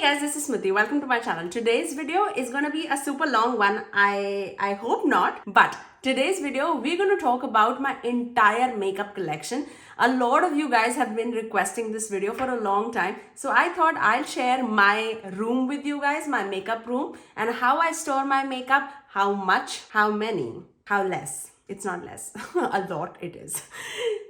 guys, this is Smithy. Welcome to my channel. Today's video is going to be a super long one. I hope not. But today's video, we're going to talk about my entire makeup collection. A lot of you guys have been requesting this video for a long time. So I thought I'll share my room with you guys, my makeup room, and how I store my makeup, how much, how many, how less. It's not less, a lot it is.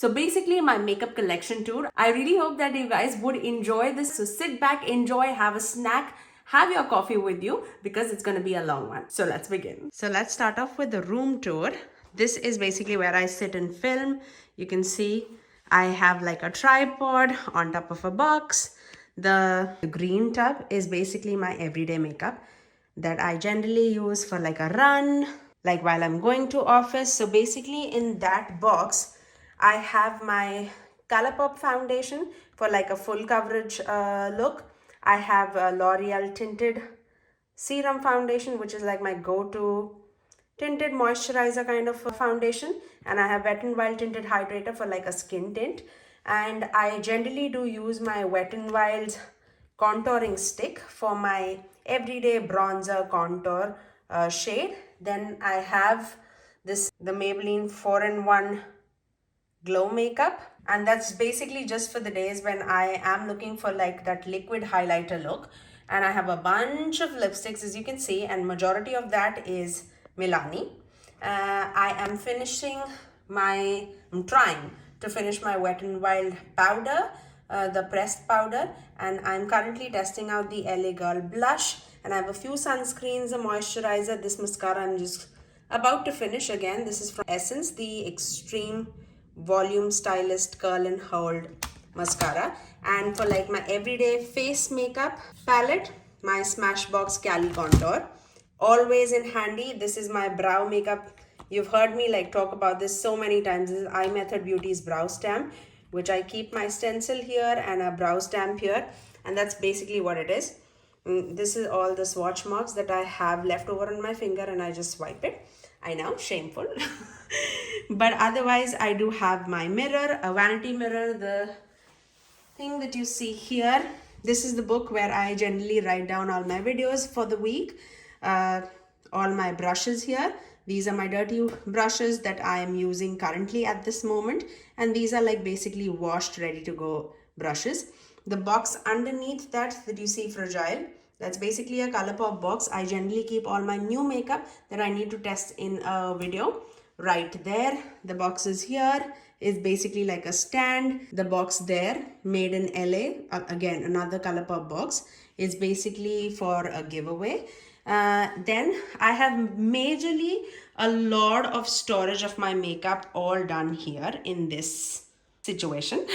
So basically my makeup collection tour. I really hope that you guys would enjoy this. So sit back, enjoy, have a snack, have your coffee with you because it's going to be a long one. So let's begin. So let's start off with the room tour. This is basically where I sit and film. You can see I have like a tripod on top of a box. The green tub is basically my everyday makeup that I generally use for like a run, like while I'm going to office. So basically in that box, I have my Colourpop foundation for like a full coverage look. I have a L'Oreal tinted serum foundation, which is like my go-to tinted moisturizer kind of foundation. And I have Wet n Wild tinted hydrator for like a skin tint. And I generally do use my Wet n Wild contouring stick for my everyday bronzer contour shade. Then I have the Maybelline 4-in-1 glow makeup, and that's basically just for the days when I am looking for like that liquid highlighter look. And I have a bunch of lipsticks, as you can see, and majority of that is Milani. I'm trying to finish my Wet n Wild powder, the pressed powder, and I'm currently testing out the LA Girl blush. And I have a few sunscreens, a moisturizer. This mascara I'm just about to finish again. This is from Essence, the Extreme Volume Stylist Curl and Hold mascara. And for like my everyday face makeup palette, my Smashbox Cali Contour. Always in handy. This is my brow makeup. You've heard me like talk about this so many times. This is iMethod Beauty's brow stamp, which I keep my stencil here and a brow stamp here. And that's basically what it is. This is all the swatch marks that I have left over on my finger and I just swipe it. I know, shameful. But otherwise, I do have my mirror, a vanity mirror, the thing that you see here. This is the book where I generally write down all my videos for the week. All my brushes here. These are my dirty brushes that I am using currently at this moment. And these are like basically washed, ready to go brushes. The box underneath that you see fragile, that's basically a Colourpop box. I generally keep all my new makeup that I need to test in a video right there. The box is here, is basically like a stand. The box there, made in LA, again another Colourpop box, is basically for a giveaway. Then I have majorly a lot of storage of my makeup all done here in this situation.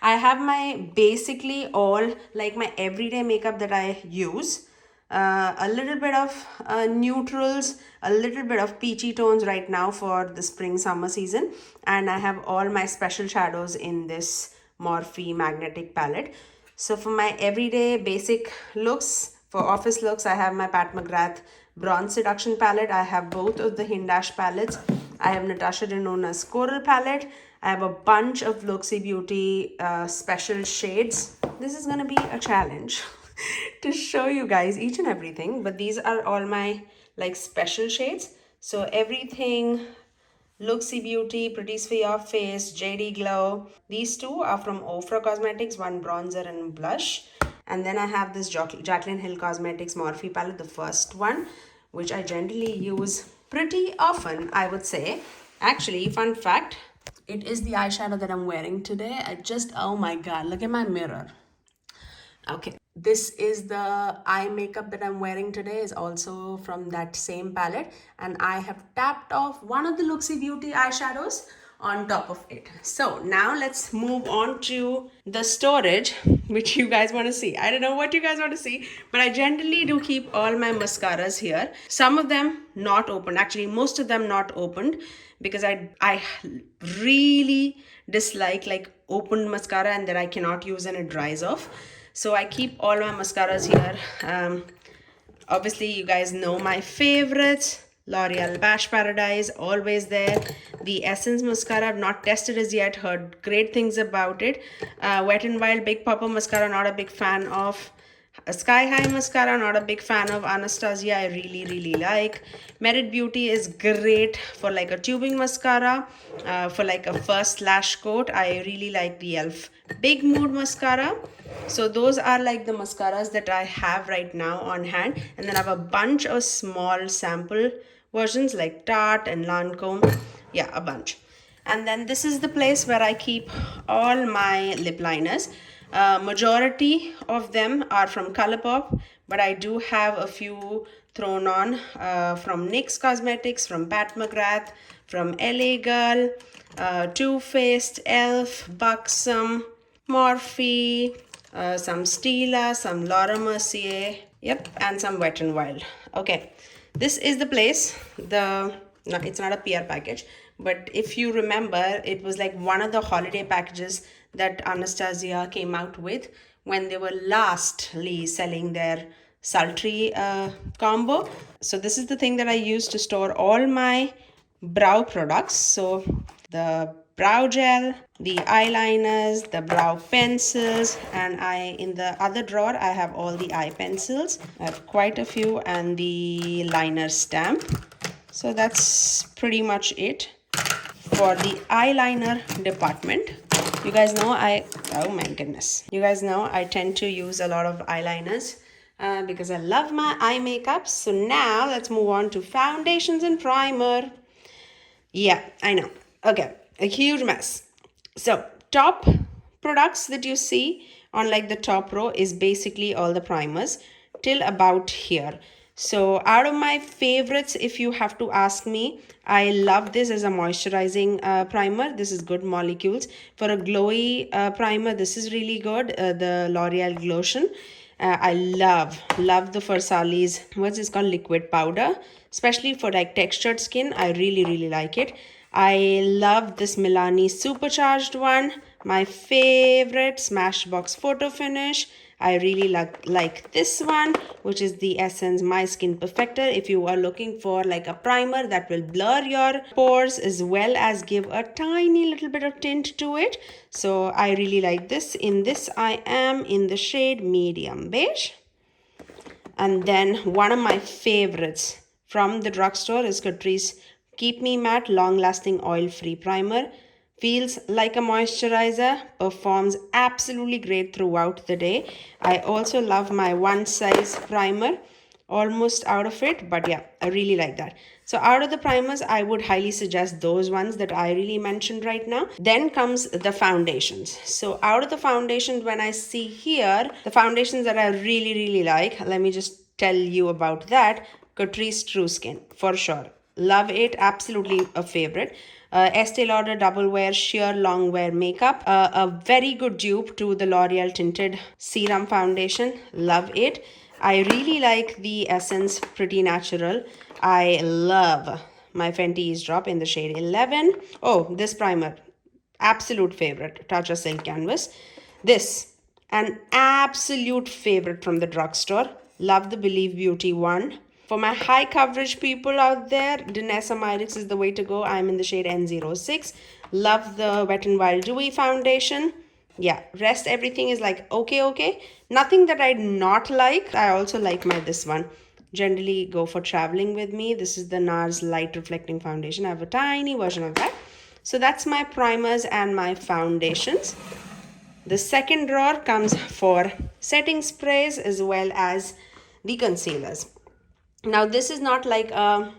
I have my basically all like my everyday makeup that I use, a little bit of neutrals, a little bit of peachy tones right now for the spring summer season, and I have all my special shadows in this Morphe magnetic palette. So for my everyday basic looks, for office looks, I have my Pat McGrath Bronze Seduction palette. I have both of the Hindesh palettes. I have Natasha Denona's Coral palette. I have a bunch of Luxie Beauty special shades. This is going to be a challenge to show you guys each and everything. But these are all my like special shades. So everything Luxie Beauty, Pretty's for Your Face, JD Glow. These two are from Ofra Cosmetics, one bronzer and blush. And then I have this Jaclyn Hill Cosmetics Morphe palette, the first one, which I generally use pretty often, I would say. Actually, fun fact, it is the eyeshadow that I'm wearing today. Oh my god, look at my mirror. Okay, this is the eye makeup that I'm wearing today, is also from that same palette. And I have tapped off one of the Luxie Beauty eyeshadows on top of it. So now let's move on to the storage, which you guys want to see. I don't know what you guys want to see, but I generally do keep all my mascaras here. Some of them not opened, actually most of them not opened, because I really dislike like opened mascara and that I cannot use and it dries off. So I keep all my mascaras here. Obviously you guys know my favorites. L'Oreal Bash Paradise, always there. The Essence mascara, I've not tested as yet, heard great things about it. Wet n Wild Big Papa mascara, not a big fan of. A Sky High mascara, not a big fan of. Anastasia, I really like. Merit Beauty is great for like a tubing mascara. For like a first lash coat, I really like the e.l.f. Big Mood mascara. So those are like the mascaras that I have right now on hand. And then I have a bunch of small sample versions like Tarte and Lancome. Yeah, a bunch. And then this is the place where I keep all my lip liners. Majority of them are from Colourpop, but I do have a few thrown on from NYX Cosmetics, from Pat McGrath, from LA Girl, Too Faced, e.l.f., Buxom, Morphe, some Stila, some Laura Mercier, yep, and some Wet n Wild. Okay, this is the place. No, it's not a PR package, but if you remember, it was like one of the holiday packages that Anastasia came out with when they were lastly selling their sultry combo. So this is the thing that I use to store all my brow products. So the brow gel, the eyeliners, the brow pencils, and in the other drawer I have all the eye pencils. I have quite a few, and the liner stamp. So that's pretty much it for the eyeliner department. You guys know oh my goodness. You guys know I tend to use a lot of eyeliners because I love my eye makeup. So now let's move on to foundations and primer. Yeah, I know. Okay, a huge mess. So top products that you see on like the top row is basically all the primers till about here. So out of my favorites, if you have to ask me, I love this as a moisturizing primer. This is good molecules. For a glowy primer, this is really good. The L'Oreal Glotion. I love the Versali's, what's this called, liquid powder, especially for like textured skin. I really like it. I love this Milani supercharged one. My favorite, Smashbox Photo Finish. I really like this one, which is the Essence My Skin Perfector. If you are looking for like a primer that will blur your pores as well as give a tiny little bit of tint to it. So I really like this. In this I am in the shade medium beige. And then one of my favorites from the drugstore is Catrice Keep Me Matte Long Lasting Oil Free Primer. Feels like a moisturizer, performs absolutely great throughout the day. I also love my one size primer, almost out of it, but yeah, I really like that. So out of the primers, I would highly suggest those ones that I really mentioned right now. Then comes the foundations. So out of the foundations, when I see here, the foundations that I really like, let me just tell you about that. Catrice True Skin, for sure. Love it, absolutely a favorite. Estee Lauder Double Wear Sheer Long Wear Makeup. A very good dupe to the L'Oreal Tinted Serum Foundation. Love it. I really like the Essence Pretty Natural. I love my Fenty Ease Drop in the shade 11. Oh, this primer. Absolute favorite. Tatcha Silk Canvas. This. An absolute favorite from the drugstore. Love the Believe Beauty one. For my high coverage people out there, Danessa Myrix is the way to go. I'm in the shade N06. Love the Wet n Wild Dewy foundation. Yeah, rest everything is like okay. Nothing that I not like. I also like this one. Generally go for traveling with me. This is the Nars Light Reflecting Foundation. I have a tiny version of that. So that's my primers and my foundations. The second drawer comes for setting sprays as well as the concealers. Now this is not like a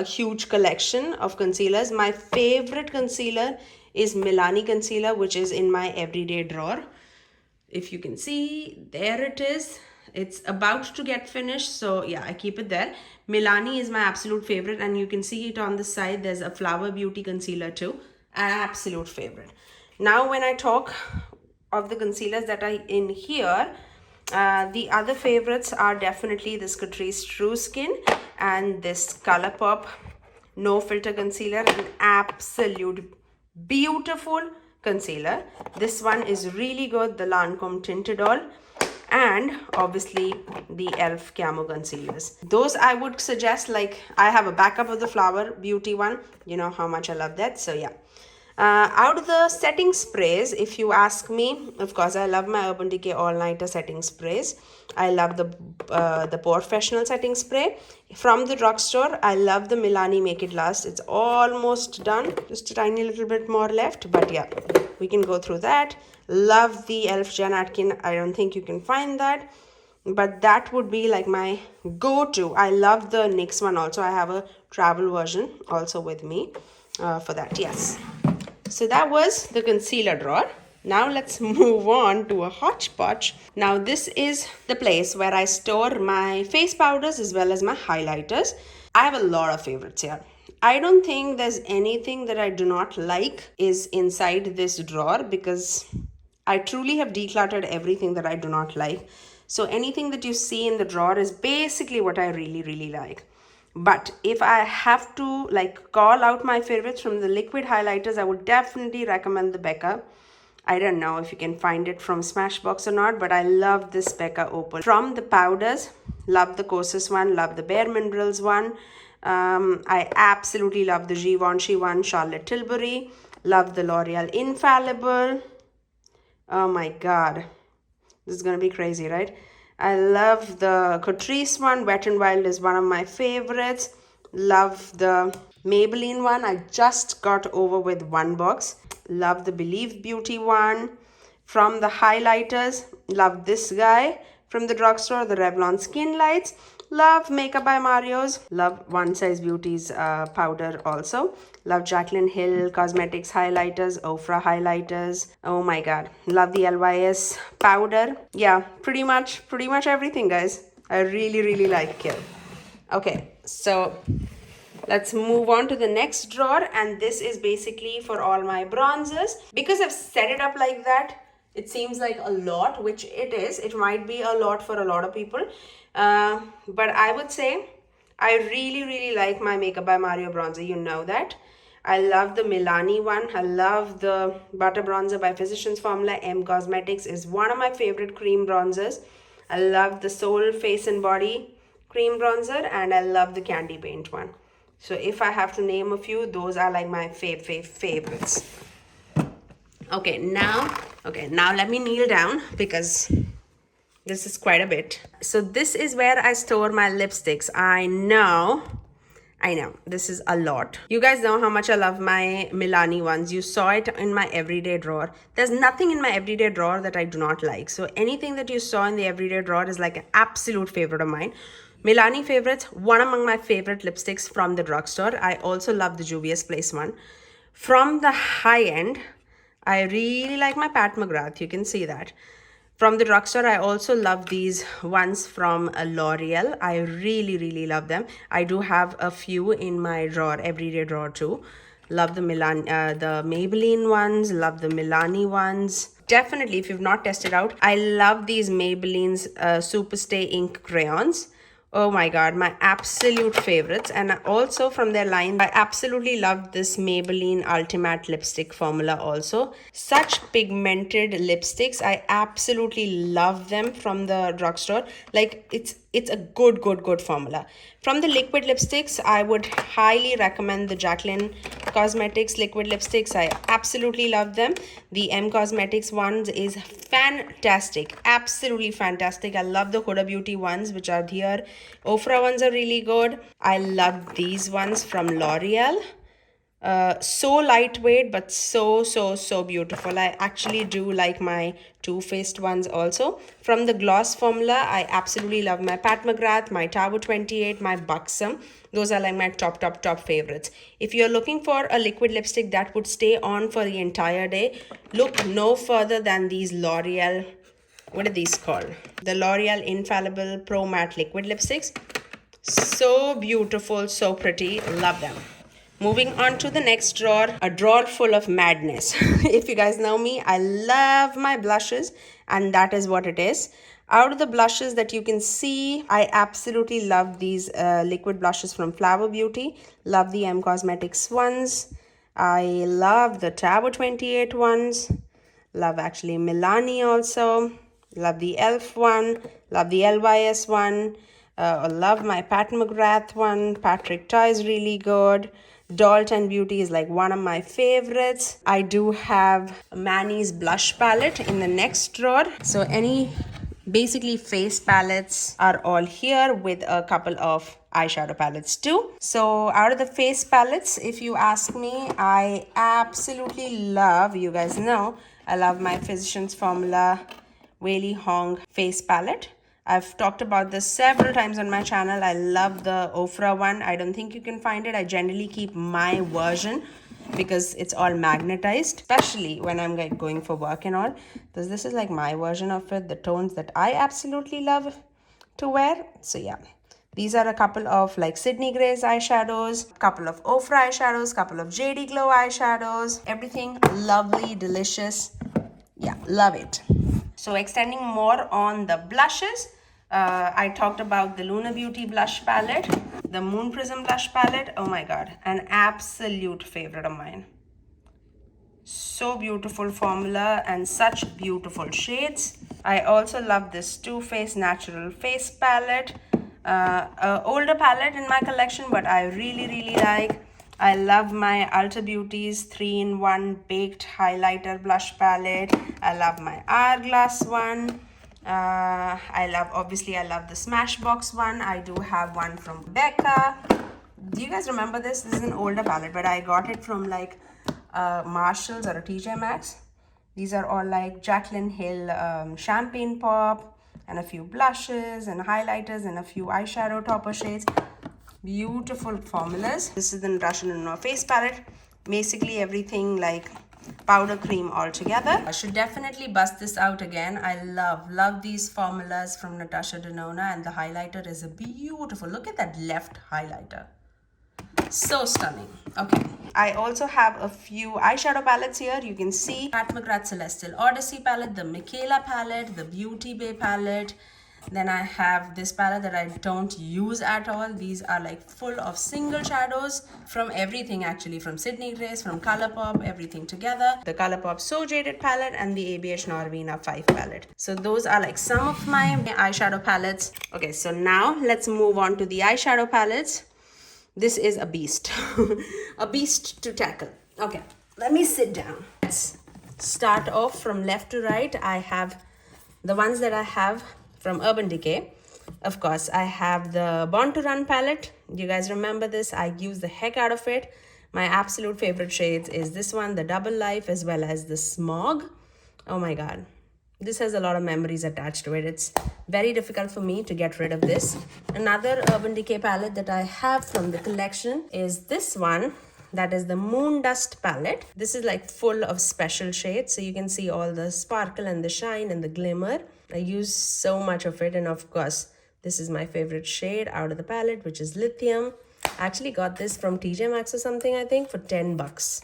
huge collection of concealers. My favorite concealer is Milani Concealer, which is in my everyday drawer. If you can see, there it is. It's about to get finished, so yeah, I keep it there. Milani is my absolute favorite, and you can see it on the side. There's a Flower Beauty concealer too, an absolute favorite. Now when I talk of the concealers that are in here, the other favorites are definitely this Catrice True Skin and this Colourpop No Filter Concealer, an absolute beautiful concealer. This one is really good, the Lancome Tinted All, and obviously the e.l.f. Camo Concealers. Those I would suggest, like I have a backup of the Flower Beauty one. You know how much I love that, so yeah. Out of the setting sprays, if you ask me, of course, I love my Urban Decay All Nighter setting sprays. I love the Professional setting spray. From the drugstore, I love the Milani Make It Last. It's almost done. Just a tiny little bit more left. But yeah, we can go through that. Love the e.l.f. Jen Atkin. I don't think you can find that. But that would be like my go-to. I love the NYX one also. I have a travel version also with me for that. Yes. So that was the concealer drawer. Now let's move on to a hodgepodge. Now this is the place where I store my face powders as well as my highlighters. I have a lot of favorites here. I don't think there's anything that I do not like is inside this drawer because I truly have decluttered everything that I do not like. So anything that you see in the drawer is basically what I really like. But if I have to like call out my favorites from the liquid highlighters, I would definitely recommend the Becca. I don't know if you can find it from Smashbox or not, but I love this Becca Opal. From the powders, love the Kosas one, love the Bare Minerals one. I absolutely love the Givenchy one, Charlotte Tilbury. Love the L'Oreal Infallible. Oh my God. This is going to be crazy, right? I love the Catrice one. Wet n Wild is one of my favorites. Love the Maybelline one. I just got over with one box. Love the Believe Beauty one. From the highlighters, love this guy. From the drugstore, the Revlon Skin Lights. Love Makeup by Mario's. Love One Size Beauty's powder also. Love Jaclyn Hill Cosmetics highlighters, Ofra highlighters. Oh my God. Love the LYS powder. Yeah, pretty much everything, guys. I really like it. Okay, so let's move on to the next drawer. And this is basically for all my bronzers. Because I've set it up like that, it seems like a lot, which it is. It might be a lot for a lot of people. But I would say I really like my Makeup by Mario bronzer. You know that. I love the Milani one. I love the Butter Bronzer by Physicians Formula. M Cosmetics is one of my favorite cream bronzers. I love the Soul Face and Body cream bronzer. And I love the Candy Paint one. So if I have to name a few, those are like my favorites. Okay, now let me kneel down because this is quite a bit. So this is where I store my lipsticks. I know, this is a lot. You guys know how much I love my Milani ones. You saw it in my everyday drawer. There's nothing in my everyday drawer that I do not like. So anything that you saw in the everyday drawer is like an absolute favorite of mine. Milani favorites, one among my favorite lipsticks from the drugstore. I also love the Juvia's Place one. From the high end, I really like my Pat McGrath. You can see that. From the drugstore, I also love these ones from L'Oreal. I really love them. I do have a few in my drawer, everyday drawer too. Love the the Maybelline ones. Love the Milani ones. Definitely, if you've not tested out, I love these Maybelline's Superstay Ink crayons. Oh my God, my absolute favorites. And also from their line, I absolutely love this Maybelline Ultimate Lipstick formula also. Such pigmented lipsticks. I absolutely love them from the drugstore. Like it's a good formula. From the liquid lipsticks, I would highly recommend the Jaclyn Cosmetics liquid lipsticks. I absolutely love them. The M Cosmetics ones is fantastic. Absolutely fantastic. I love the Huda Beauty ones, which are here. Ofra ones are really good. I love these ones from L'Oreal. So lightweight, but so beautiful. I actually do like my Too Faced ones also. From the gloss formula, I absolutely love my Pat McGrath, my Tower 28, my Buxom. Those are like my top favorites. If you're looking for a liquid lipstick that would stay on for the entire day, look no further than these L'Oreal, what are these called? The L'Oreal Infallible Pro Matte Liquid Lipsticks. So beautiful, so pretty. Love them. Moving on to the next drawer, a drawer full of madness. If you guys know me, I love my blushes, and that is what it is. Out of the blushes that you can see, I absolutely love these liquid blushes from Flower Beauty. Love the M Cosmetics ones. I love the Tower 28 ones. Love actually Milani also. Love the e.l.f. one. Love the LYS one. Love my Pat McGrath one. Patrick Ta is really good. Dalton Beauty is like one of my favorites. I do have Mani's blush palette in the next drawer. So any basically face palettes are all here, with a couple of eyeshadow palettes too. So out of the face palettes, if you ask me, I absolutely love, you guys know, I love my Physicians Formula Whaley Hong face palette. I've talked about this several times on my channel. I love the Ofra one. I don't think you can find it. I generally keep my version because it's all magnetized, especially when I'm like going for work and all. Because this is like my version of it, the tones that I absolutely love to wear. So yeah, these are a couple of like Sydney Grace eyeshadows, couple of Ofra eyeshadows, couple of JD Glow eyeshadows, everything lovely, delicious. Yeah, love it. So extending more on the blushes, I talked about the Huda Beauty blush palette, the Moon Prism blush palette. Oh my god, an absolute favorite of mine. So beautiful formula and such beautiful shades. I also love this Too Faced Natural Face palette. Older palette in my collection, but I really like. I love my Ulta Beauty's 3-in-1 Baked Highlighter Blush Palette. I love my Hourglass one. I love the Smashbox one. I do have one from Becca. Do you guys remember this? This is an older palette, but I got it from like Marshalls or a TJ Maxx. These are all like Jaclyn Hill Champagne Pop, and a few blushes and highlighters and a few eyeshadow topper shades. Beautiful formulas. This is the Natasha Denona face palette. Basically everything like powder cream all together. I should definitely bust this out again. I love these formulas from Natasha Denona, and the highlighter is a beautiful. Look at that left highlighter. So stunning. Okay, I also have a few eyeshadow palettes here. You can see Pat McGrath Celestial Odyssey palette, the Michaela palette, the Beauty Bay palette. Then I have this palette that I don't use at all. These are like full of single shadows from everything, actually, from Sydney Grace, from Colourpop, everything together. The Colourpop So Jaded palette and the ABH Norvina 5 palette. So those are like some of my eyeshadow palettes. Okay, so now let's move on to the eyeshadow palettes. This is a beast. A beast to tackle. Okay, let me sit down. Let's start off from left to right. I have the ones that I have from Urban Decay. Of course, I have the Born to Run palette. You guys remember this? I use the heck out of it. My absolute favorite shades is this one, the Double Life, as well as the Smog. Oh my god. This has a lot of memories attached to it. It's very difficult for me to get rid of this. Another Urban Decay palette that I have from the collection is this one. That is the Moon Dust palette. This is like full of special shades. So you can see all the sparkle and the shine and the glimmer. I use so much of it. And of course, this is my favorite shade out of the palette, which is Lithium. I actually got this from TJ Maxx or something, I think, for 10 bucks.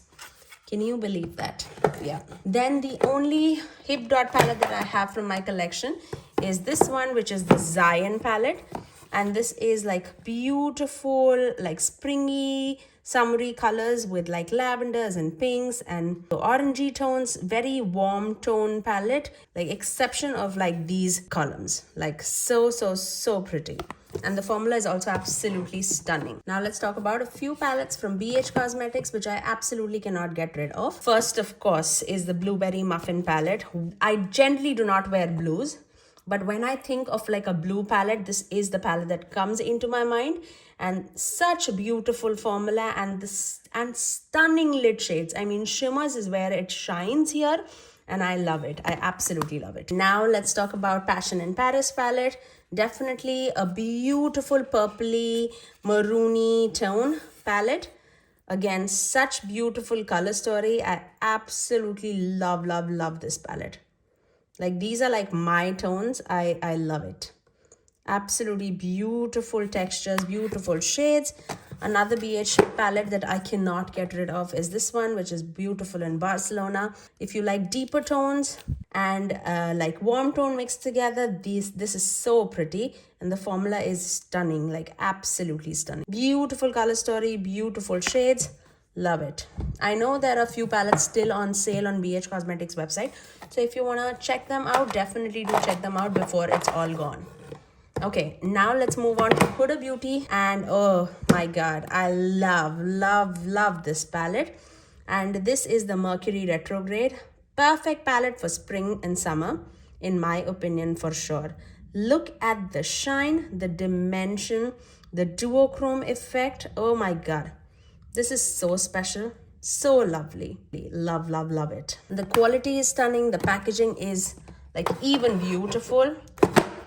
Can you believe that? Yeah. Then the only Hip Dot palette that I have from my collection is this one, which is the Zion palette. And this is like beautiful, like springy, summery colors with like lavenders and pinks and orangey tones. Very warm tone palette, like exception of like these columns, like so pretty. And the formula is also absolutely stunning. Now let's talk about a few palettes from BH Cosmetics, which I absolutely cannot get rid of. First, of course, is the Blueberry Muffin palette. I generally do not wear blues, but when I think of like a blue palette, this is the palette that comes into my mind. And such a beautiful formula and stunning lid shades. I mean, shimmers is where it shines here, and I love it. I absolutely love it. Now let's talk about Passion in Paris palette. Definitely a beautiful purpley maroony tone palette. Again, such beautiful color story. I absolutely love this palette. Like, these are like my tones. I love it. Absolutely beautiful textures, beautiful shades. Another BH palette that I cannot get rid of is this one, which is beautiful in Barcelona. If you like deeper tones and like warm tone mixed together, this is so pretty, and the formula is stunning, like absolutely stunning. Beautiful color story, beautiful shades. Love it. I know there are a few palettes still on sale on BH Cosmetics website, so if you want to check them out, definitely do check them out before it's all gone. Okay, now let's move on to Huda Beauty. And oh my god, I love this palette. And this is the Mercury Retrograde. Perfect palette for spring and summer, in my opinion, for sure. Look at the shine, the dimension, the duochrome effect. Oh my god, this is so special, so lovely. Love it. The quality is stunning. The packaging is like even beautiful.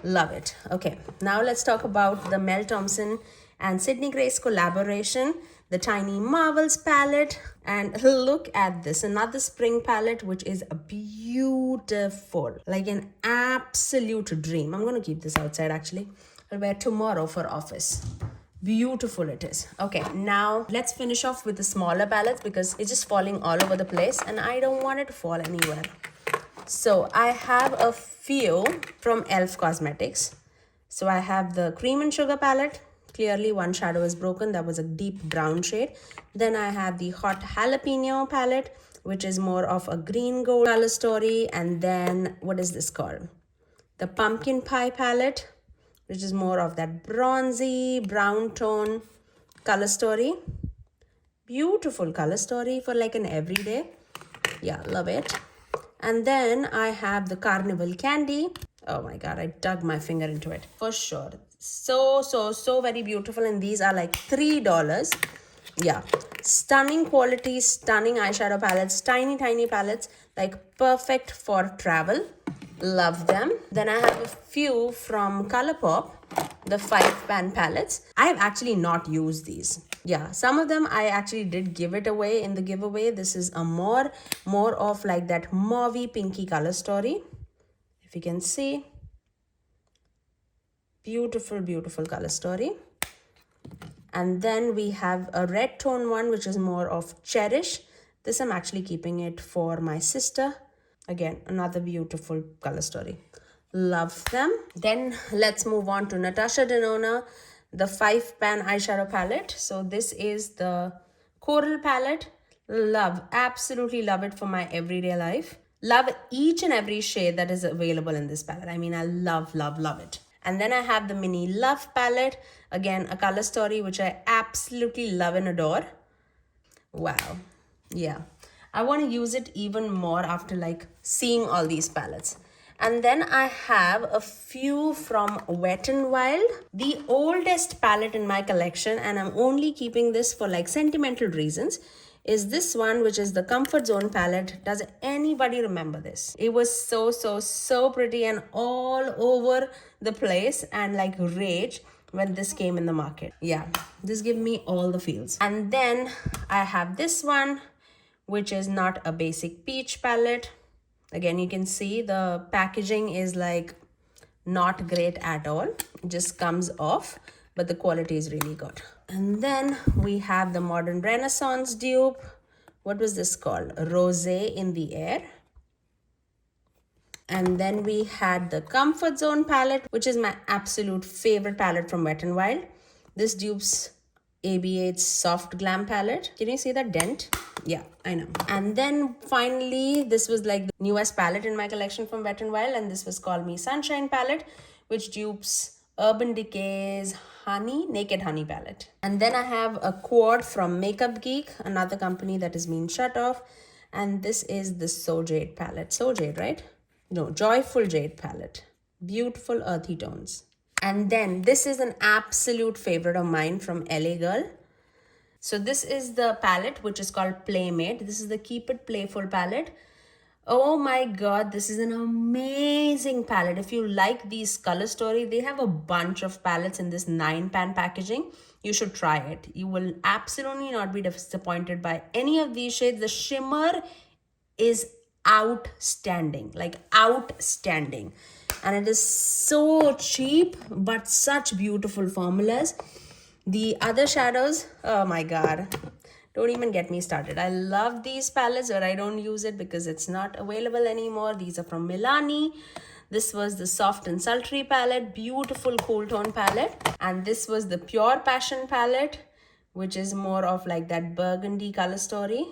Love it. Okay, now let's talk about the Mel Thompson and Sydney Grace collaboration, the Tiny Marvels palette. And look at this, another spring palette, which is beautiful, like an absolute dream. I'm going to keep this outside actually. I'll wear tomorrow for office. Beautiful it is. Okay, now let's finish off with the smaller palettes because it's just falling all over the place and I don't want it to fall anywhere. So I have a few from e.l.f. Cosmetics. So I have the Cream and Sugar palette. Clearly one shadow is broken. That was a deep brown shade. Then I have the Hot Jalapeno palette, which is more of a green gold color story. And then what is this called? The Pumpkin Pie palette, which is more of that bronzy brown tone color story. Beautiful color story for like an everyday. Yeah, love it. And then I have the Carnival Candy. Oh my god, I dug my finger into it for sure. So very beautiful. And these are like $3. Yeah, stunning quality, stunning eyeshadow palettes, tiny palettes, like perfect for travel. Love them. Then I have a few from Colourpop, the 5-pan palettes. I have actually not used these. Yeah, some of them I actually did give it away in the giveaway. This is a more of like that mauvey pinky color story. If you can see, beautiful color story. And then we have a red tone one, which is more of Cherish. This I'm actually keeping it for my sister. Again, another beautiful color story. Love them. Then let's move on to Natasha Denona, the 5-pan eyeshadow palette. So this is the Coral palette. Absolutely love it for my everyday life. Love each and every shade that is available in this palette. I mean, I love it. And then I have the Mini Love palette. Again, a color story which I absolutely love and adore. Wow. Yeah. I want to use it even more after like seeing all these palettes. And then I have a few from Wet n Wild, the oldest palette in my collection, and I'm only keeping this for like sentimental reasons, is this one, which is the Comfort Zone palette. Does anybody remember this? It was so pretty and all over the place and like rage when this came in the market. Yeah, this gave me all the feels. And then I have this one, which is not a basic peach palette. Again, you can see the packaging is like not great at all. It just comes off, but the quality is really good. And then we have the Modern Renaissance dupe. What was this called? Rosé in the Air. And then we had the Comfort Zone palette, which is my absolute favorite palette from Wet n Wild. This dupe's AB8 Soft Glam palette. Can you see that dent? Yeah, I know. And then finally, this was like the newest palette in my collection from Wet n Wild, and this was called Me Sunshine palette, which dupes Urban Decay's Naked Honey palette. And then I have a quad from Makeup Geek, another company that is being shut off. And this is the So Jade palette. So Jade, right? No, Joyful Jade palette. Beautiful earthy tones. And then this is an absolute favorite of mine from LA Girl. So this is the palette, which is called Playmate. This is the Keep It Playful palette. Oh my god, this is an amazing palette. If you like these color story, they have a bunch of palettes in this 9-pan packaging. You should try it. You will absolutely not be disappointed by any of these shades. The shimmer is outstanding, like outstanding. And it is so cheap, but such beautiful formulas. The other shadows, oh my god, don't even get me started. I love these palettes, but I don't use it because it's not available anymore. These are from Milani. This was the Soft and Sultry palette, beautiful cool tone palette. And this was the Pure Passion palette, which is more of like that burgundy color story.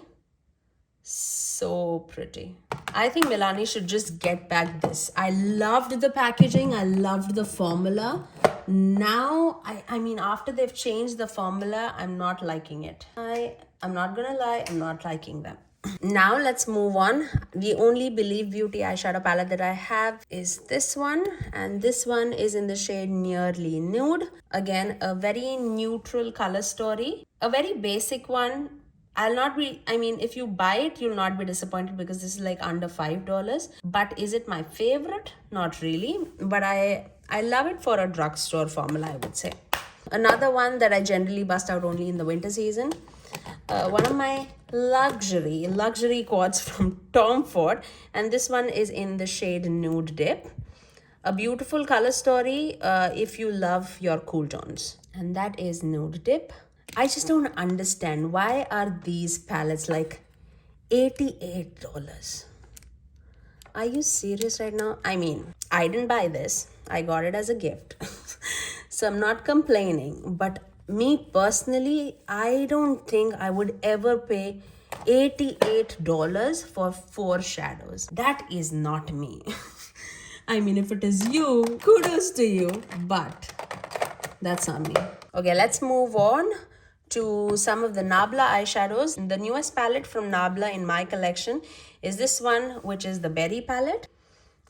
So pretty. I think Milani should just get back this. I loved the packaging. I loved the formula. Now, I mean, after they've changed the formula, I'm not liking it. I'm not gonna lie, I'm not liking them. Now let's move on. The only Believe Beauty eyeshadow palette that I have is this one, and this one is in the shade Nearly Nude. Again, a very neutral color story, a very basic one. I mean, if you buy it, you'll not be disappointed because this is like under $5. But is it my favorite? Not really. But I love it for a drugstore formula, I would say. Another one that I generally bust out only in the winter season. One of my luxury quads from Tom Ford, and this one is in the shade Nude Dip. A beautiful color story if you love your cool tones. And that is Nude Dip. I just don't understand, why are these palettes like $88? Are you serious right now? I mean, I didn't buy this. I got it as a gift. So I'm not complaining. But me personally, I don't think I would ever pay $88 for 4 shadows. That is not me. I mean, if it is you, kudos to you. But that's not me. Okay, let's move on to some of the Nabla eyeshadows. The newest palette from Nabla in my collection is this one, which is the Berry palette.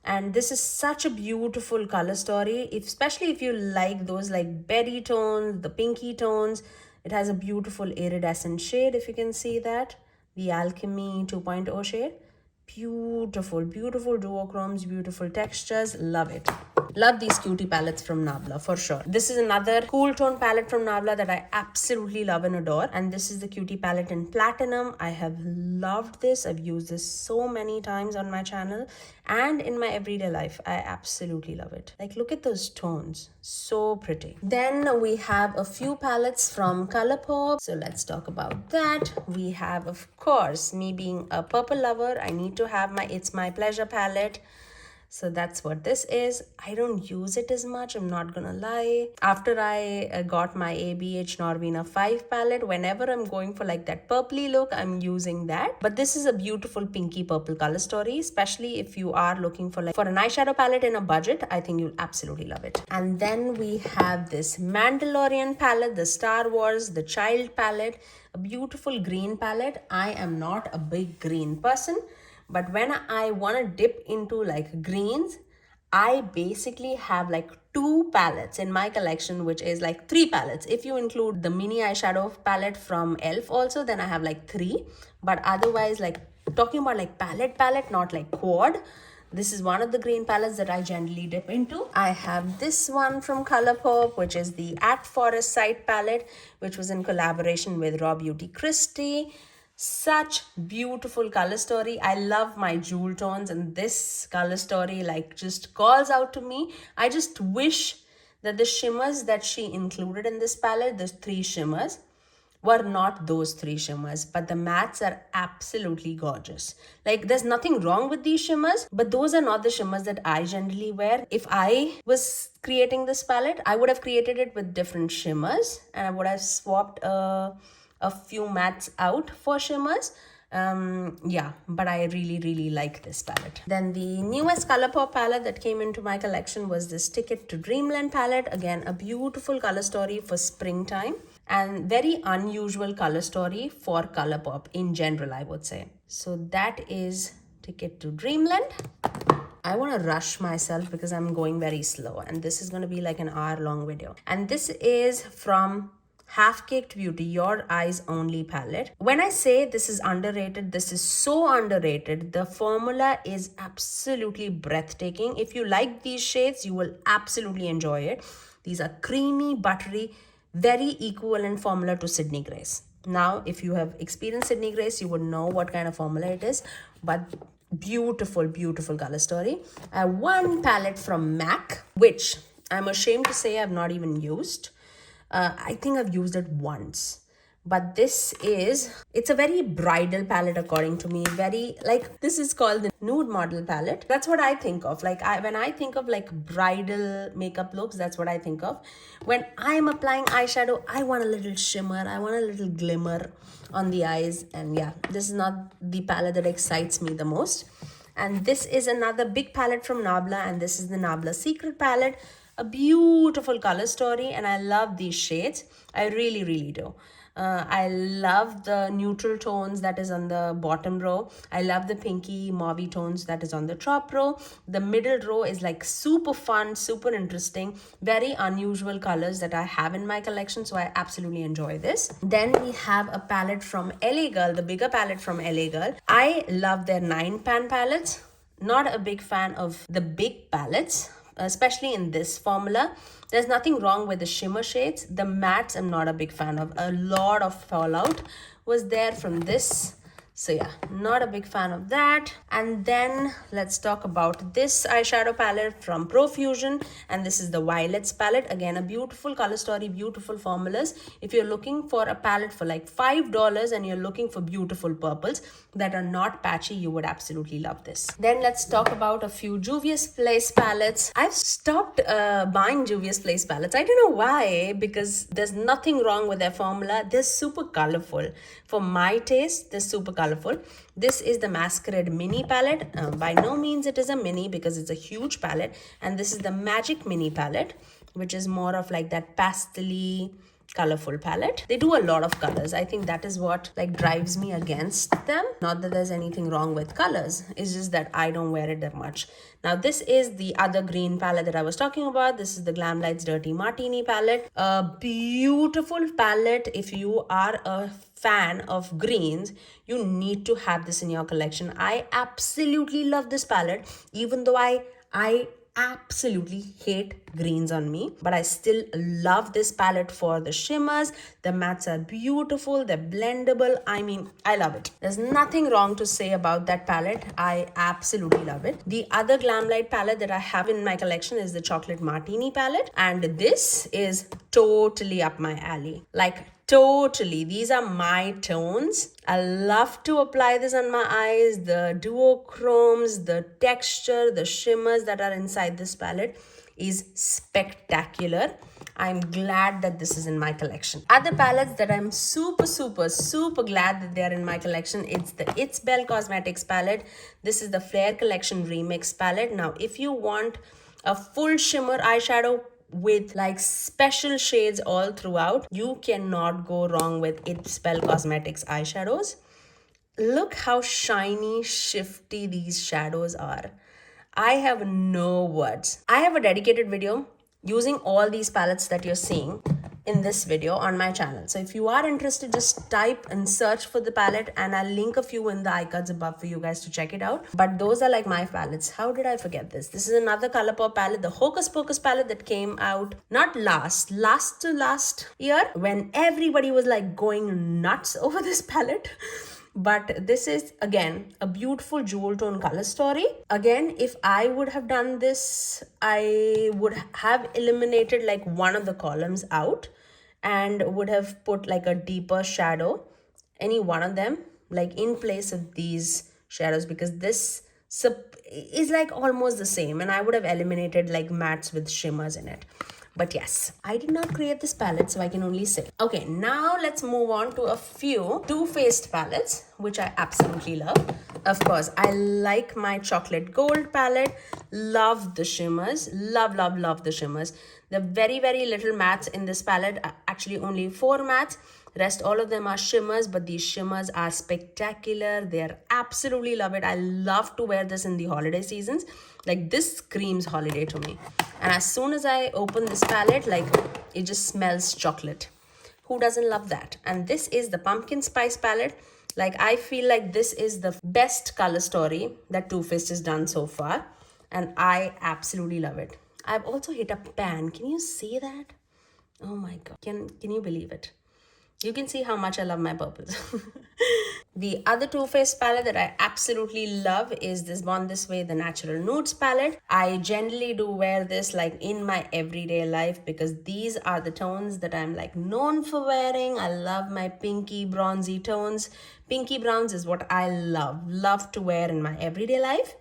And this is such a beautiful color story, especially if you like those like berry tones, the pinky tones. It has a beautiful iridescent shade, if you can see that. The Alchemy 2.0 shade. Beautiful, beautiful duochromes, beautiful textures. Love it. Love these cutie palettes from Nabla for sure. This is another cool tone palette from Nabla that I absolutely love and adore. And this is the cutie palette in Platinum. I have loved this. I've used this so many times on my channel and in my everyday life. I absolutely love it. Like, look at those tones. So pretty. Then we have a few palettes from Colourpop. So let's talk about that. We have, of course, me being a purple lover, I need to have my It's My Pleasure palette. So that's what this is. I don't use it as much, I'm not gonna lie. After I got my ABH Norvina 5 palette, whenever I'm going for like that purpley look, I'm using that. But this is a beautiful pinky purple color story, especially if you are looking for like for an eyeshadow palette in a budget. I think you'll absolutely love it. And then we have this Mandalorian palette, the Star Wars, the Child palette, a beautiful green palette. I am not a big green person, but when I want to dip into like greens, I basically have like 2 palettes in my collection, which is like 3 palettes. If you include the mini eyeshadow palette from e.l.f. also, then I have like 3. But otherwise, like talking about like palette, not like quad. This is one of the green palettes that I generally dip into. I have this one from Colourpop, which is the At Forest Side palette, which was in collaboration with Raw Beauty Christie. Such beautiful color story. I love my jewel tones, and this color story like just calls out to me. I just wish that the shimmers that she included in this palette, the 3 shimmers, were not those 3 shimmers, but the mattes are absolutely gorgeous. Like, there's nothing wrong with these shimmers, but those are not the shimmers that I generally wear. If I was creating this palette, I would have created it with different shimmers, and I would have swapped a few mattes out for shimmers. Yeah, but I really like this palette. Then the newest Colourpop palette that came into my collection was this Ticket to Dreamland palette. Again, a beautiful color story for springtime and very unusual color story for Colourpop in general, I would say. So that is Ticket to Dreamland. I want to rush myself because I'm going very slow, and this is going to be like an hour-long video. And this is from Half Caked Beauty, Your Eyes Only palette. When I say this is underrated, this is so underrated. The formula is absolutely breathtaking. If you like these shades, you will absolutely enjoy it. These are creamy, buttery, very equivalent formula to Sydney Grace. Now, if you have experienced Sydney Grace, you would know what kind of formula it is, but beautiful color story. I have one palette from MAC, which I'm ashamed to say I've not even used. I think I've used it once, but it's a very bridal palette according to me. Very like, this is called the nude model palette. That's what I think of. Like when I think of like bridal makeup looks, that's what I think of. When I'm applying eyeshadow, I want a little shimmer. I want a little glimmer on the eyes. And yeah, this is not the palette that excites me the most. And this is another big palette from Nabla, and this is the Nabla Secret palette. a beautiful color story, and I love these shades. I really, really do. I love the neutral tones that is on the bottom row. I love the pinky mauvey tones that is on the top row. The middle row is like super fun, super interesting, very unusual colors that I have in my collection, so I absolutely enjoy this. Then we have a palette from LA Girl, the bigger palette from LA Girl. I love their 9-pan palettes. Not a big fan of the big palettes, especially in this formula. There's nothing wrong with the shimmer shades. The mattes I'm not a big fan of. A lot of fallout was there from this. So yeah, not a big fan of that. And then let's talk about this eyeshadow palette from Profusion. And this is the Violets palette. Again, a beautiful color story, beautiful formulas. If you're looking for a palette for like $5 and you're looking for beautiful purples that are not patchy, you would absolutely love this. Then let's talk about a few Juvia's Place palettes. I've stopped buying Juvia's Place palettes. I don't know why, because there's nothing wrong with their formula. They're super colorful. For my taste, they're super colorful. This is the Masquerade mini palette. By no means it is a mini because it's a huge palette. And this is the Magic mini palette, which is more of like that pastel-y colorful palette. They do a lot of colors. I think that is what like drives me against them. Not that there's anything wrong with colors. It's just that I don't wear it that much. Now this is the other green palette that I was talking about. This is the Glam Lights Dirty Martini palette. A beautiful palette. If you are a fan of greens, you need to have this in your collection. I absolutely love this palette, even though I absolutely hate greens on me, but I still love this palette for the shimmers. The mattes are beautiful, they're blendable. I mean, I love it. There's nothing wrong to say about that palette. I absolutely love it. The other Glam Light palette that I have in my collection is the Chocolate Martini palette, and this is totally up my alley. Like totally, these are my tones. I love to apply this on my eyes. The duochromes, the texture, the shimmers that are inside this palette is spectacular. I'm glad that this is in my collection. Other palettes that I'm super glad that they are in my collection, it's the It's Belle Cosmetics palette. This is the Flare Collection Remix palette. Now, if you want a full shimmer eyeshadow with like special shades all throughout, you cannot go wrong with It's Belle Cosmetics eyeshadows. Look how shiny, shifty these shadows are. I have no words. I have a dedicated video using all these palettes that you're seeing in this video on my channel. So if you are interested, just type and search for the palette, and I'll link a few in the iCards above for you guys to check it out. But those are like my palettes. How did I forget this? This is another Colourpop palette, the Hocus Pocus palette that came out not last year, when everybody was like going nuts over this palette. But this is again a beautiful jewel tone color story. Again, if I would have done this, I would have eliminated like one of the columns out and would have put like a deeper shadow, any one of them, like in place of these shadows, because this is like almost the same, and I would have eliminated like mattes with shimmers in it. But yes, I did not create this palette, so I can only say. Okay, now let's move on to a few Too Faced palettes, which I absolutely love. Of course, I like my Chocolate Gold palette. Love the shimmers. Love the shimmers. The very little mattes in this palette, actually only 4 mattes. Rest all of them are shimmers, but these shimmers are spectacular. They're absolutely love it. I love to wear this in the holiday seasons. Like this screams holiday to me. And as soon as I open this palette, like it just smells chocolate. Who doesn't love that? And this is the Pumpkin Spice palette. Like I feel like this is the best color story that Too Faced has done so far. And I absolutely love it. I've also hit a pan. Can you see that? Oh my God. Can you believe it? You can see how much I love my purples. The other Too Faced palette that I absolutely love is this Born This Way, the Natural Nudes palette. I generally do wear this like in my everyday life because these are the tones that I'm like known for wearing. I love my pinky bronzy tones. Pinky browns is what I love to wear in my everyday life.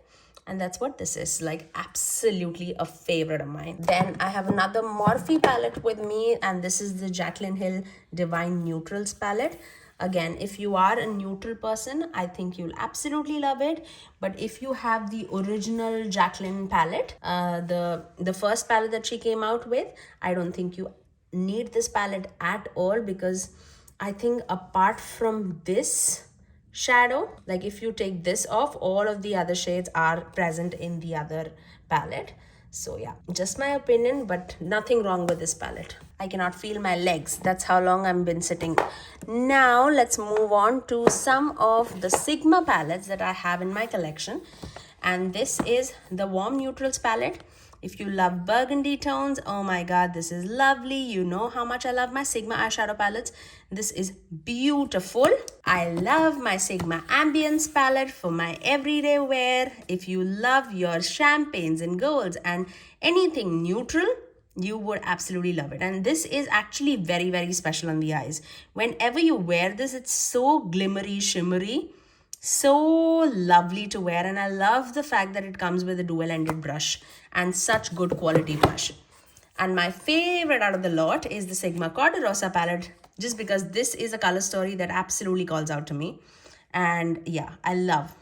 And that's what this is, like absolutely a favorite of mine. Then I have another Morphe palette with me, and this is the Jaclyn Hill Divine Neutrals palette. Again, if you are a neutral person, I think you'll absolutely love it. But if you have the original Jacqueline palette, the first palette that she came out with, I don't think you need this palette at all, because I think apart from this shadow, like if you take this off, all of the other shades are present in the other palette. So yeah, just my opinion, but nothing wrong with this palette. I cannot feel my legs. That's how long I've been sitting. Now let's move on to some of the Sigma palettes that I have in my collection. And this is the Warm Neutrals palette. If you love burgundy tones, oh my god, this is lovely. You know how much I love my Sigma eyeshadow palettes. This is beautiful. I love my Sigma Ambience palette for my everyday wear. If you love your champagnes and golds and anything neutral, you would absolutely love it. And this is actually very, very special on the eyes. Whenever you wear this, it's so glimmery, shimmery, so lovely to wear. And I love the fact that it comes with a dual-ended brush and such good quality brush. And my favorite out of the lot is the Sigma Corderosa palette, just because this is a color story that absolutely calls out to me. And yeah, I love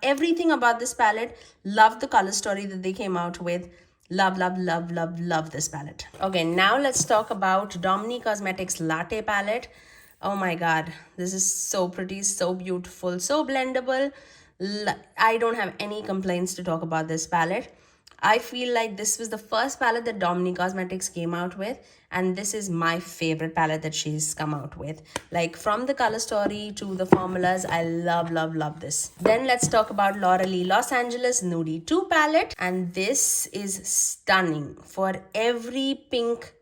everything about this palette. Love the color story that they came out with. Love this palette. Okay, now let's talk about Dominique Cosmetics Latte palette. Oh my god, this is so pretty, so beautiful, so blendable. I don't have any complaints to talk about this palette. I feel like this was the first palette that Dominique Cosmetics came out with, and this is my favorite palette that she's come out with. Like from the color story to the formulas, I love this. Then let's talk about Laura Lee Los Angeles Noodie 2 palette, and this is stunning. For every pink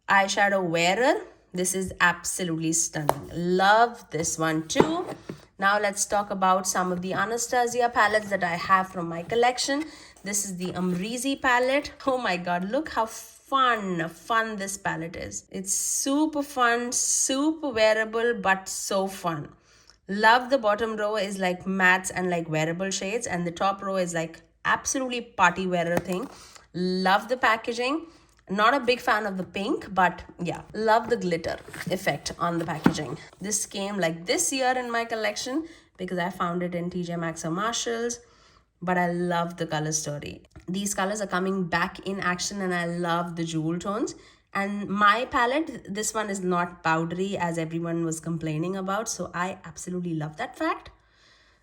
eyeshadow wearer, this is absolutely stunning. Love this one too. Now let's talk about some of the Anastasia palettes that I have from my collection. This is the Amrezy palette. Oh my god, look how fun this palette is. It's super fun, super wearable, but so fun. Love the bottom row is like mattes and like wearable shades, and the top row is like absolutely party wearer thing. Love the packaging. Not a big fan of the pink, but yeah, love the glitter effect on the packaging. This came like this year in my collection because I found it in TJ Maxx or Marshalls, but I love the color story. These colors are coming back in action, and I love the jewel tones. And my palette, this one is not powdery as everyone was complaining about, so I absolutely love that fact.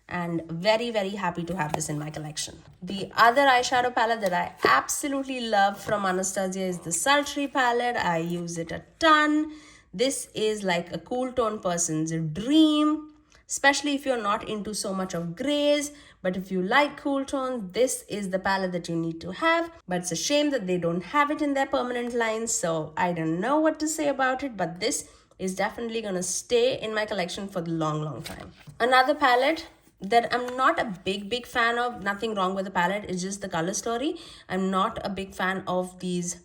And very, very happy to have this in my collection. The other eyeshadow palette that I absolutely love from Anastasia is the Sultry palette. I use it a ton. This is like a cool tone person's dream, especially if you're not into so much of grays. But if you like cool tones, this is the palette that you need to have. But it's a shame that they don't have it in their permanent line, so I don't know what to say about it, but this is definitely gonna stay in my collection for the long time. Another palette that I'm not a big fan of, nothing wrong with the palette, it's just the color story. I'm not a big fan of these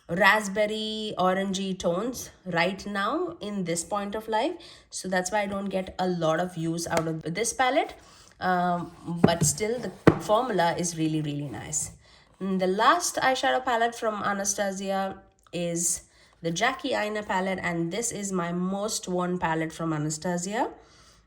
raspberry orangey tones right now in this point of life, so that's why I don't get a lot of use out of this palette, but still the formula is really nice. And the last eyeshadow palette from Anastasia is the Jackie Aina palette, and this is my most worn palette from Anastasia.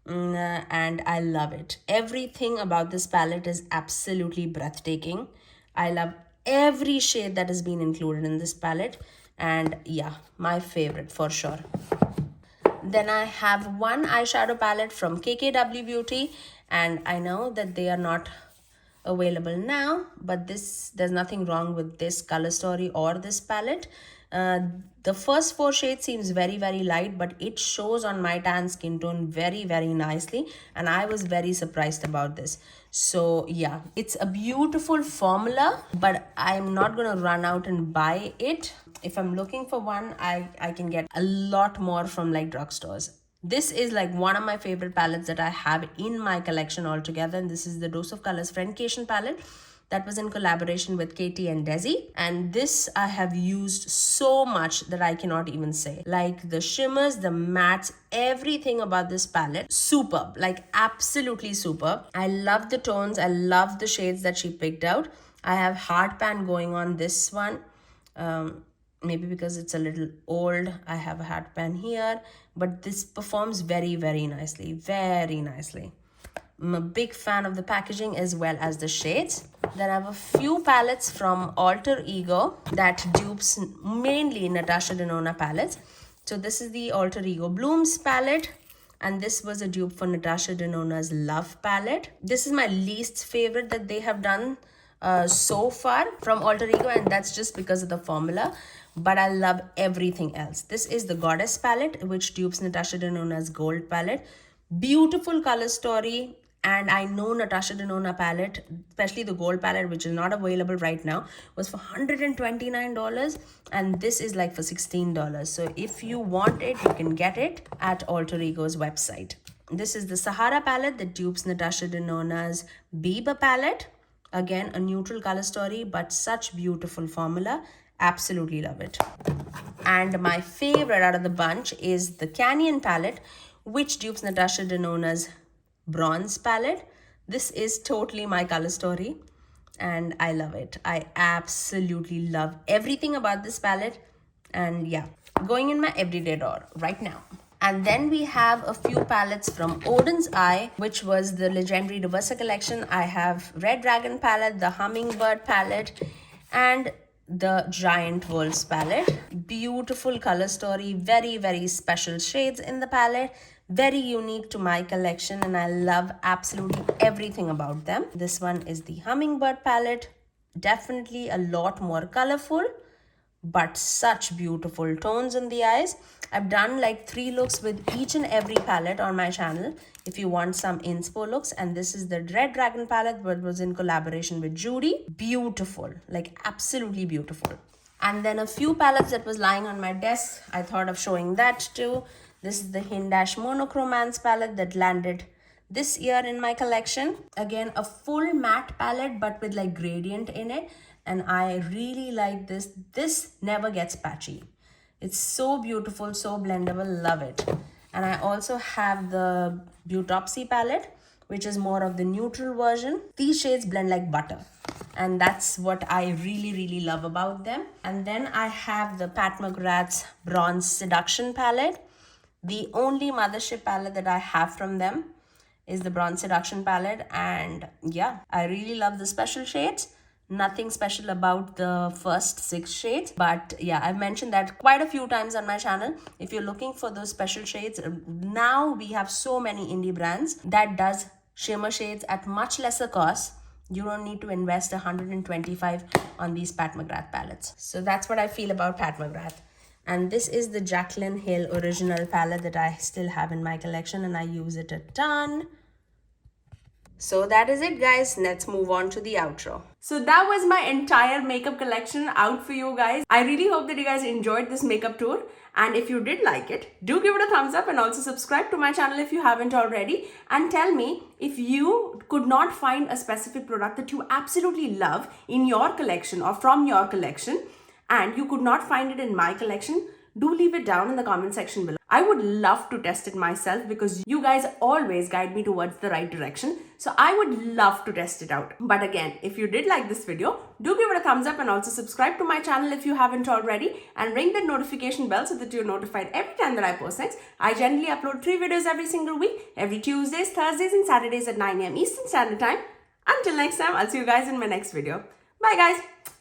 And I love it. Everything about this palette is absolutely breathtaking. I love every shade that has been included in this palette, and yeah, my favorite for sure. Then I have one eyeshadow palette from KKW Beauty, and I know that they are not available now, but there's nothing wrong with this color story or this palette. The first 4 shades seems very light, but it shows on my tan skin tone very nicely, and I was very surprised about this. So yeah, it's a beautiful formula, but I'm not gonna run out and buy it. If I'm looking for one, I can get a lot more from like drugstores. This is like one of my favorite palettes that I have in my collection altogether, and this is the Dose of Colors Friendcation palette that was in collaboration with Katie and Desi, and this I have used so much that I cannot even say. Like the shimmers, the mattes, everything about this palette, superb, like absolutely superb. I love the tones, I love the shades that she picked out. I have hard pan going on this one. Maybe because it's a little old, I have a hat pen here, but this performs very, very nicely, very nicely. I'm a big fan of the packaging as well as the shades. Then I have a few palettes from Alter Ego that dupes mainly Natasha Denona palettes. So this is the Alter Ego Blooms palette, and this was a dupe for Natasha Denona's Love palette. This is my least favorite that they have done so far from Alter Ego, and that's just because of the formula, but I love everything else. This is the Goddess palette, which dupes Natasha Denona's Gold palette. Beautiful color story, and I know Natasha Denona palette, especially the Gold palette, which is not available right now, was for $129, and this is like for $16. So if you want it, you can get it at Alter Ego's website. This is the Sahara palette that dupes Natasha Denona's Bieber palette. Again, a neutral color story, but such beautiful formula. Absolutely love it. And my favorite out of the bunch is the Canyon palette, which dupes Natasha Denona's Bronze palette. This is totally my color story, and I love it. I absolutely love everything about this palette, and yeah, going in my everyday drawer right now. And then we have a few palettes from Odin's Eye, which was the legendary Reversa collection. I have Red Dragon palette, the Hummingbird palette, and the Giant Wolves palette. Beautiful color story, very, very special shades in the palette. Very unique to my collection, and I love absolutely everything about them. This one is the Hummingbird palette. Definitely a lot more colorful, but such beautiful tones in the eyes. I've done like 3 looks with each and every palette on my channel if you want some inspo looks. And this is the Red Dragon palette, but was in collaboration with Judy. Beautiful, like absolutely beautiful. And then a few palettes that was lying on my desk, I thought of showing that too. This is the Hindesh Monochromance palette that landed this year in my collection. Again, a full matte palette, but with like gradient in it. And I really like this. This never gets patchy. It's so beautiful, so blendable, love it. And I also have the Beautopsy palette, which is more of the neutral version. These shades blend like butter, and that's what I really, really love about them. And then I have the Pat McGrath's Bronze Seduction palette. The only mothership palette that I have from them is the Bronze Seduction palette, and yeah, I really love the special shades. Nothing special about the first 6 shades, but yeah, I've mentioned that quite a few times on my channel. If you're looking for those special shades, now we have so many indie brands that does shimmer shades at much lesser cost. You don't need to invest $125 on these Pat McGrath palettes. So that's what I feel about Pat McGrath. And this is the Jaclyn Hill original palette that I still have in my collection, and I use it a ton. So that is it, guys. Let's move on to the outro. So that was my entire makeup collection out for you guys. I really hope that you guys enjoyed this makeup tour. And if you did like it, do give it a thumbs up and also subscribe to my channel if you haven't already. And tell me if you could not find a specific product that you absolutely love in your collection or from your collection, and you could not find it in my collection, do leave it down in the comment section below. I would love to test it myself because you guys always guide me towards the right direction. So I would love to test it out. But again, if you did like this video, do give it a thumbs up and also subscribe to my channel if you haven't already, and ring that notification bell so that you're notified every time that I post next. I generally upload 3 videos every single week, every Tuesdays, Thursdays and Saturdays at 9 AM Eastern Standard Time. Until next time, I'll see you guys in my next video. Bye guys.